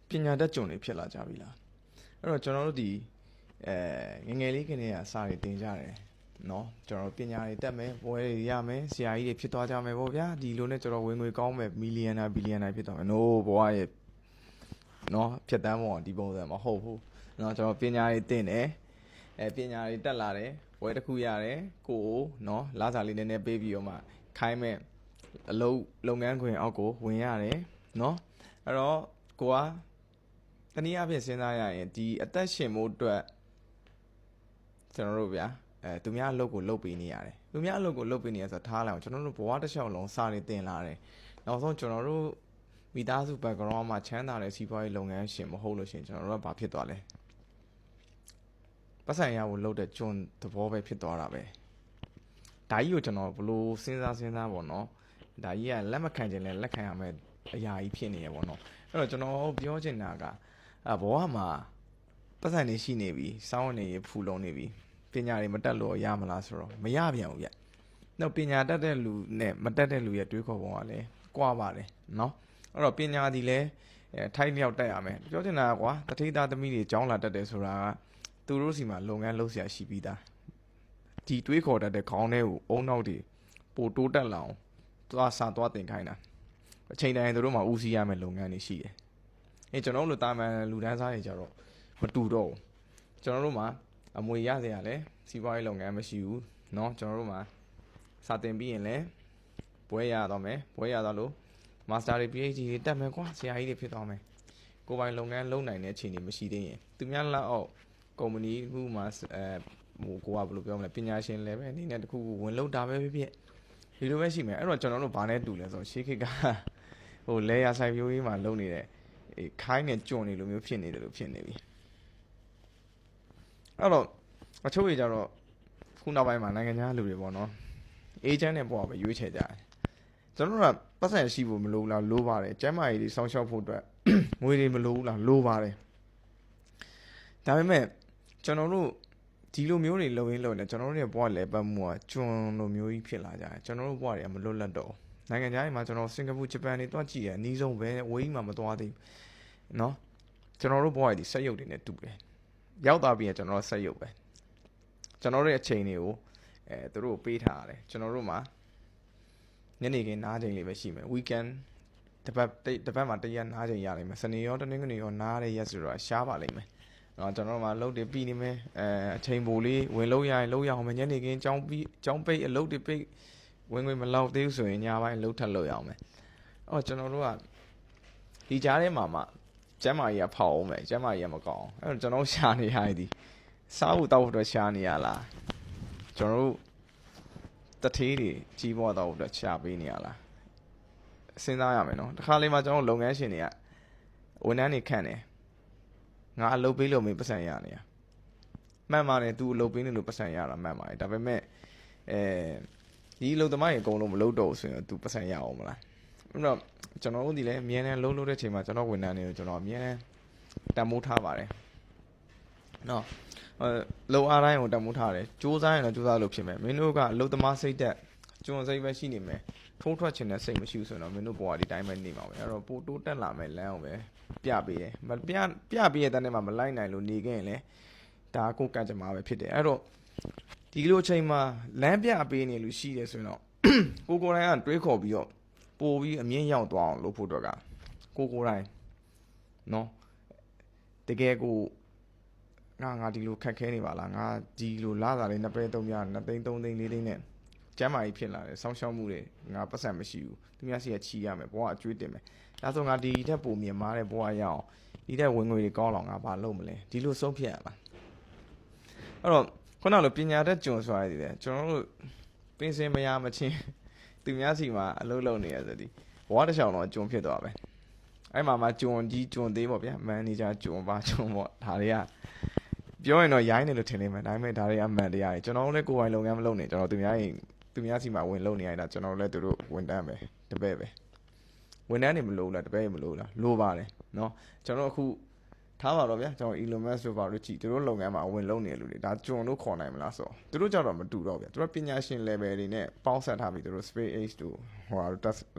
ပညာတတ်ကြုံတွေဖြစ်လာကြပြီလားအဲ့တော့ကျွန်တော်တို့ဒီငယ်လေးကနေအစာတွေတင်ကြတယ်နော်ကျွန်တော်ပညာတွေတက်မယ်ဘွဲတွေရမယ်ဆရာကြီးတွေဖြစ်သွားကြမယ်ပေါ့ဗျာဒီလိုနဲ့ကျွန်တော်ဝင်ငွေကောင်းမယ်မီလီယံနာဘီလီယံနာဖြစ်သွားမယ် no ဘွားရဲ့နော်ဖြတ်တန်းပေါ်ဒီပုံစံမဟုတ်ဘူးနော်ကျွန်တော်ပညာတွေတင်တယ်ပညာတွေတက်လာတယ်ဘွဲတစ်ခုရတယ်ကိုနော်လာစာလေးနည်းနည်းပေးပြီးတော့မှခိုင်းမဲ့အလုပ်ငန်းခွင်အောက်ကိုဝင်ရတယ်နော်အဲ့တော့ကိုကတနည်းအားဖြင့်စဉ်းစားရရင်ဒီအသက်ရှင်မှုအတွက်ကျွန်တော်တို့ဗျာသူများအလုပ်ကိုလုပ်ပေးနေရတယ်သူများအလုပ်ကိုလုပ်ပေးနေရဆိုထားလိုက်အောင်ကျွန်တော်တို့ဘဝတစ်လျှောက်လုံးစာတွေတင်လာတယ်နောက်ဆုံးကျွန်တော်တို့မိသားစု background မှာချမ်းသာတဲ့စီးပွားရေးလုပ်ငန်းရှင်မဟုတ်လို့ရှိရင်ကျွန်တော်တို့ကဘာဖြစ်သွားလဲပတ်စံရဖို့လုပ်တဲ့ကျွန်သဘောပဲဖြစ်သွားတာပဲဒါကြီးကိုကျွန်တော်ဘလို့စဉ်းစားပေါ့နော်ဒါကြီးကလက်မခံခြင်းလဲလက်ခံရမယ်အရာကြီးဖြစ်နေရပေါ့နော်အဲ့တော့ကျွန်တော်ပြောချင်တာကဘဝမှာပတ်စံနေရှိနေပြီစောင်းနေဖူလုံးနေပြီပညာတွေမတက်လို့ရမလားဆိုတော့မရပြန်ဘူးဗျနောက်ပညာတတ်တဲ့လူနဲ့မတက်တဲ့လူရဲ့တွေးခေါ်ပုံကလည်းကွာပါတယ်နော်အဲ့တော့ပညာဒီလဲထိုက်မြောက်တက်ရမယ်ပြောချင်တာကွာတထိသားသမီးတွေကျောင်းလာတက်တယ်ဆိုတာကသူတို့စီမှာလုပ်ငန်းလုပ်ဆရာရှိပြီးသားဒီတွေးခေါ်တတ်တဲ့ခေါင်းထဲကိုအုံနောက်တွေပိုတိုးတက်လာအောင်သွားစာသွားတင်ခိုင်းတာအချိန်တိုင်းသူတို့မှာဦးစီးရမယ့်လုပ်ငန်းတွေရှိတယ်ကျွန်တော်တို့တာမန်လူတန်းစားတွေကြတော့မတူတော့ဘူးကျွန်တော်တို့မှာအမွေရစရာလဲစီးပွားရေးလုပ်ငန်းမရှိဘူးเนาะကျွန်တော်တို့မှာစာတင်ပြီးရင်လဲဘွဲရတော့မယ်ဘွဲရတော့လို့မာစတာတွေ PhD တွေတက်မယ်ကွာဆရာကြီးတွေဖြစ်သွားမယ်ကိုယ်ပိုင်လုပ်ငန်းလုပ်နိုင်တဲ့အခြေအနေမရှိသေးရင်သူများလက်အောက်ကုမ္ပဏီခုမှဟိုကိုကဘယ်လိုပြောမလဲပညာရှင်လည်းပဲအနေနဲ့တခုခုဝင်လုပ်တာပဲဖြစ်ဖြစ်ဒီလိုပဲရှိမယ်အဲ့တော့ကျွန်တော်တို့ဘာနဲ့တူလဲဆိုတော့ရှေးခေတ်ကဟိုလဲရဆိုင်ပြိုးကြီးမှာလုပ်နေတဲ့ခိုင်းနဲ့ကြုံနေလိုမျိုးဖြစ်နေတယ်လို့ဖြစ်နေပြီအဲ့တော့အချို့တွေကြတော့ခုနောက်ပိုင်းမှာနိုင်ငံခြားလူတွေပေါ့နော်အေဂျင့်နဲ့ပေါ့ပဲရွေးချယ်ကြတယ်ကျွန်တော်တို့ကပတ်စံရှိဖို့မလိုဘူးလားလိုပါတယ်ကျမ်းမာရေးတွေစောင့်ရှောက်ဖို့အတွက်ငွေတွေမလိုဘူးလားလိုပါတယ်ဒါပေမဲ့ကျွန်တော်တို့ဒီလိုမျိုးတွေလုပ်ရင်းလုပ်နေကျွန်တော်တို့ရဲ့ဘဝလည်းပတ်မှုကကျွန်းလိုမျိုးကြီးဖြစ်လာကြတယ်ကျွန်တော်တို့ဘဝတွေကမလွတ်လပ်တော့နိုင်ငံခြားတွေမှာကျွန်တော်စင်ကာပူဂျပန်တွေတွားကြည့်တယ်အနည်းဆုံးပဲဝေးမှမသွားသေးဘူးเนาะကျွန်တော်တို့ဘဝတွေဆက်ရုပ်တွေနဲ့တူတယ်ရောက်သွားပြီးရင်ကျွန်တော်တို့ဆက်ရုပ်ပဲကျွန်တော်တို့ရဲ့အချိန်တွေကိုသူတို့ပေးထားရတယ်ကျွန်တော်တို့မှာညနေခင်းနားချိန်လေးပဲရှိမယ် weekend တစ်ပတ်မှာတစ်ရက်နားချိန်ရလိမ့်မယ်စနေရောတနင်္ဂနွေရောနားတဲ့ရက်ဆိုတော့ရှားပါလိမ့်မယ်နော်ကျွန်တော်တို့မှာအလုပ်တွေပြီးနေမယ်အချိန်ပိုလေးဝင်လို့ရရင်လုပ်ရအောင်မယ်ညနေခင်းကြောင်းပိတ်အလုပ်တွေပိတ်ဝင်ငွေမလောက်သေးဘူးဆိုရင်ညပိုင်းအလုပ်ထပ်လုပ်ရအောင်မယ်အော်ကျွန်တော်တို့ကဒီကြားထဲမှာမှကျမ်းမာကြီးကဖောက်အောင်မယ်ကျမ်းမာကြီးကမကောင်းအဲ့တော့ကျွန်တော်ရှာနေရသည်စားဖို့တောက်ဖို့အတွက်ရှာနေရလားကျွန်တော်တို့တထေးတွေကြီးပွားတော့အတွက်ရှာပေးနေရလားစဉ်းစားရမယ်နော်တခါလေးမှကျွန်တော်လုပ်ငန်းရှင်တွေကဝန်ထမ်းတွေခန့်တယ်ငါအလုပ်ပေးလို့မင်းပတ်စံရနေရမှန်ပါတယ် तू အလုပ်ပေးနေလို့ပတ်စံရတာမှန်ပါတယ်ဒါပေမဲ့ဒီအလုပ်သမားတွေအကုန်လုံးမလုပ်တော့ဘူးဆိုရင် तू ပတ်စံရအောင်မလားအဲ့တော့ကျွန်တော်တို့ဒီလည်းအမြဲတမ်းလုပ်တဲ့ချိန်မှာကျွန်တော်ဝန်ထမ်းတွေကိုကျွန်တော်အမြဲတမ်းတန်ဖိုးထားပါတယ်နော်လုံအားတိုင်းကိုတန်ဖိုးထားတယ်စူးစမ်းရင်တော့စူးစမ်းလို့ဖြစ်မယ်မင်းတို့ကအလုပ်သမားစိတ်သက်ကျွန်းစိတ်ပဲရှိနေမယ်ထိုးထွက်ချင်တဲ့စိတ်မရှိဘူးဆိုတော့မင်းတို့ဘဝဒီတိုင်းပဲနေမှာပဲအဲ့တော့ပိုတိုးတက်လာမယ်လမ်းအောင်ပဲပြပေးတယ်မပြပေးတဲ့တန်းထဲမှာမလိုက်နိုင်လို့နေခဲ့ရင်လေဒါကိုကကြမှာပဲဖြစ်တယ်အဲ့တော့ဒီလိုချိန်မှာလမ်းပြပေးနေလို့ရှိတယ်ဆိုရင်တော့ကိုယ်တိုင်ကတွေးခေါ်ပြီးတော့ပို့ပြီးအမြင့်ရောက်သွားအောင်လုပ်ဖို့တော့ကကိုယ်တိုင်နော်တကယ်ကိုငါဒီလိုခက်ခဲနေပါလားငါဒီလိုလာတာလေး2ပဲ3ည2သိန်း3သိန်း4သိန်းနဲ့ကျမ်းမာကြီးဖြစ်လာတယ်စောင့်ရှောက်မှုတွေငါပတ်စံမရှိဘူးသူများစီကချီရမယ်ဘဝအကျွေးတင်မယ်ဒါဆိုငါဒီထက်ပိုမြင်မာတဲ့ဘဝရအောင်ဒီထက်ဝင်ငွေတွေကောင်းအောင်ငါဘာလုပ်မလဲဒီလိုဆုံးဖြတ်ရလားအဲ့တော့ခုနလိုပညာတတ်ကျွန်စွာရည်တယ်ကျွန်တော်တို့ပင်စင်မရမချင်းသူများစီမှာအလုပ်လုပ်နေရဆိုဒီဘဝတစ်ချောင်းတော့ကျွန်ဖြစ်သွားပဲအဲ့မှာကျွန်ကြီးကျွန်သေးပေါ့ဗျာမန်နေဂျာကျွန်ပါကျွန်ပေါ့ဒါတွေကပြောရင်တော့ရိုင်းနေလို့ထင်နေမှာဒါပေမဲ့ဒါတွေအမှန်တရားတွေကျွန်တော်တို့လည်းကိုယ်ပိုင်လုပ်ငန်းမလုပ်နေကျွန်တော်သူများစီမှာဝင်လုပ်နေရတာကျွန်တော်လည်းသူတို့ဝန်တန်းပဲတပည့်ပဲဝန်တန်းနေမလို့လားတပည့်မလို့လားလိုပါတယ်နော်ကျွန်တော်အခုထားပါတော့ဗျာကျွန်တော် Elon Musk ဆိုပါလို့ကြည့်သူတို့လုပ်ငန်းမှာဝင်လုပ်နေလူတွေဒါကျွန်တော်ခေါ်နိုင်မလားဆိုတော့သူတို့ကြတော့မတူတော့ဗျာသူတို့ပညာရှင် level တွေနဲ့ပေါင်းဆက်ထားပြီးသူတို့ SpaceX တို့ဟို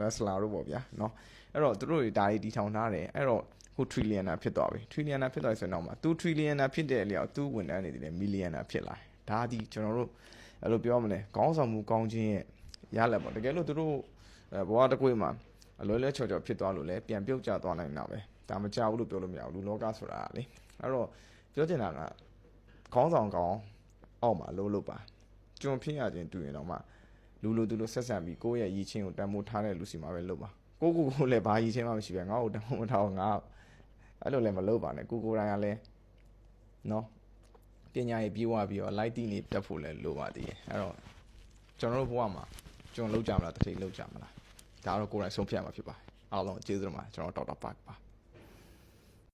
Tesla တို့ပေါ့ဗျာနော်အဲ့တော့သူတို့တွေဒါတွေတီထောင်ထားတယ်အဲ့တော့ ခု trillionaire ဖြစ်သွားပြီ trillionaire ဖြစ်သွားဆိုတော့မှ तू trillionaire ဖြစ်တဲ့အလျောက် तू ဝန်ထမ်းနေတယ် millionaire ဖြစ်လာဒါဒီကျွန်တော်တို့အဲ့လိုပြောမလဲခေါင်းဆောင်မှုကောင်းခြင်းရဲ့ရလက်ပေါ့တကယ်လို့သူတို့ဘဝတစ်ခုမှာအလွယ်လွယ်ချော်ချော်ဖြစ်သွားလို့လည်းပြန်ပြုတ်ကျသွားနိုင်တာပဲဒါမကြောက်ဘူးလို့ပြောလို့မရဘူးလူလောကဆိုတာလေအဲ့တော့ပြောချင်တာကခေါင်းဆောင်ကောင်းအောက်မှာလို့ပါကျွန်ဖြစ်ရခြင်းတူရင်တော့မှလူလိုသူလိုဆက်ဆံပြီးကိုယ့်ရဲ့ရည်ချင်းကိုတန်ဖိုးထားတဲ့လူစီမှာပဲလုပ်ပါကိုလည်းဘာရည်ချင်းမှမရှိပဲငါ့ကိုတန်ဖိုးမထားအောင်ငါအဲ့လိုလည်းမလုပ်ပါနဲ့ကိုတိုင်းကလည်းနော်ပညာရေးပြေးသွားပြီးတော့ light တီးနေတက်ဖို့လည်းလိုပါသေးတယ်အဲ့တော့ကျွန်တော်တို့ဘဝမှာကျွန်တော်လောက်ကြမလားတစ်ထိပ်လောက်ကြမလားဒါတော့ကိုယ်တိုင်ဆုံးဖြတ်မှာဖြစ်ပါတယ်အားလုံးကျေးဇူးတင်ပါတယ်ကျွန်တော်ဒေါက်တာပါ